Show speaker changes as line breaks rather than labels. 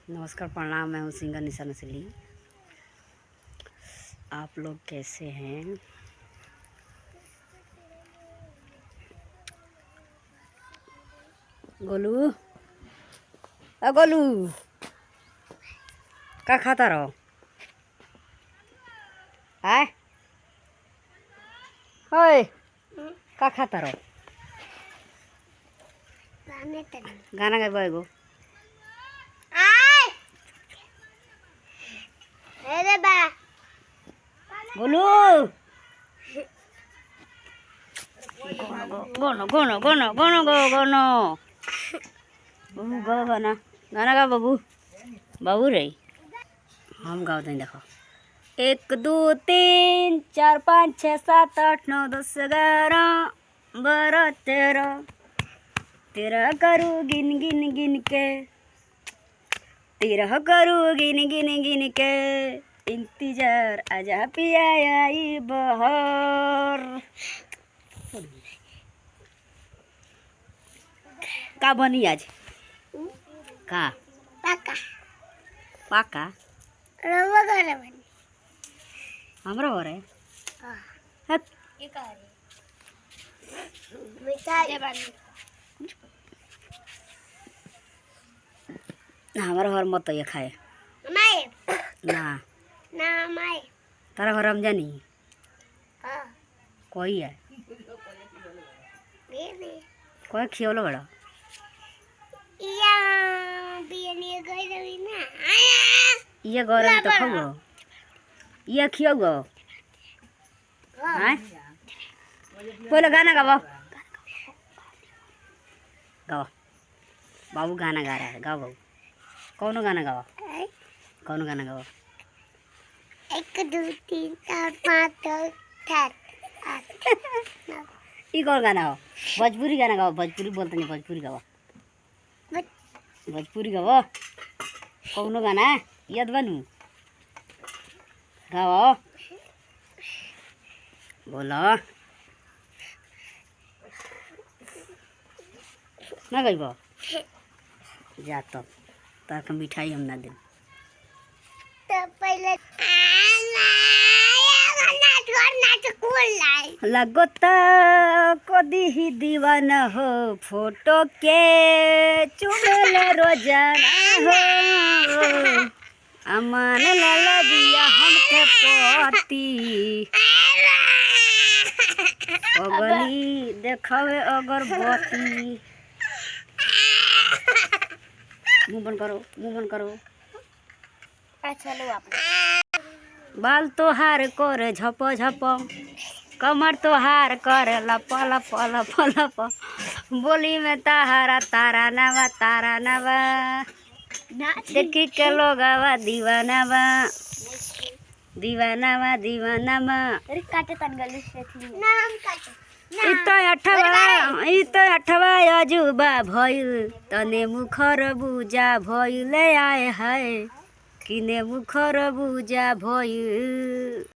नमस्कार, प्रणाम। मैं हूँ सिंगर निशा नसली। आप लोग कैसे हैं? गोलू, गोलू, क्या खाता रहो? आय ओए, क्या खाता रहो? गाना गाइबो एगो। गोलू, गोनो गोनो गोनो गोनो गो गोनो बाबू गा गाना गाना गा बाबू। बाबू रे हम गाओ तो देखो। 1 2 3 4 5 6 7 8 9 10 11 12 13 करूँ गिन गिन गिन के, 13 करूँ गिन गिन गिन के, इंतजार आजा पिया आई बहर। का बनी आज? का
पाका
पाका
रवा घर बनी
हमरा हो रहे
हां
हट
ये का रे मिठाई बनी
हमारा घर मत ये खाए
माय
ना
ना माय
तारा घर हम जानी
हां
कोई है
बेबी
कोई खियोलो बड़ा
या बियनी गई रही ना
ये गरम तो खाओ ये खियोगो हैं बोलो गाना गाओ गाओ बाबू गाना गा रहा है गाओ बाबू कौन गाना गाओ कौन गाना गाओ
1 2 3 4 5 6 7 8
ये कौन गाना हो? भोजपुरी गाना गाओ। भोजपुरी बोलते नहीं, भोजपुरी गाओ। भोजपुरी गाओ कौन गाना याद बनू गाओ बोलो ना गईबो जा तो तार मिठाई हम ना दे
तो पहले
लगता कदी ही दीवाना हो फोटो के चुमेल रोजाना हो अमान लाला दिया हमके पति अगली देखावे अगरबत्ती। मुंह बंद करो, मुंह बंद करो।
अच्छा लो आप
बाल तोहार कर झप झप, कमर तोहार कर लप लप लप लप, बोली में ताहारा तारा नवा देखी के लोग दीवाना बा दीवाना बा।
अरे काटे तन गली से थी ना हम काटे
इत अठवा अजूबा भइल तने मुखर बुझा भइल आए है किने मुखर बुझा भइल।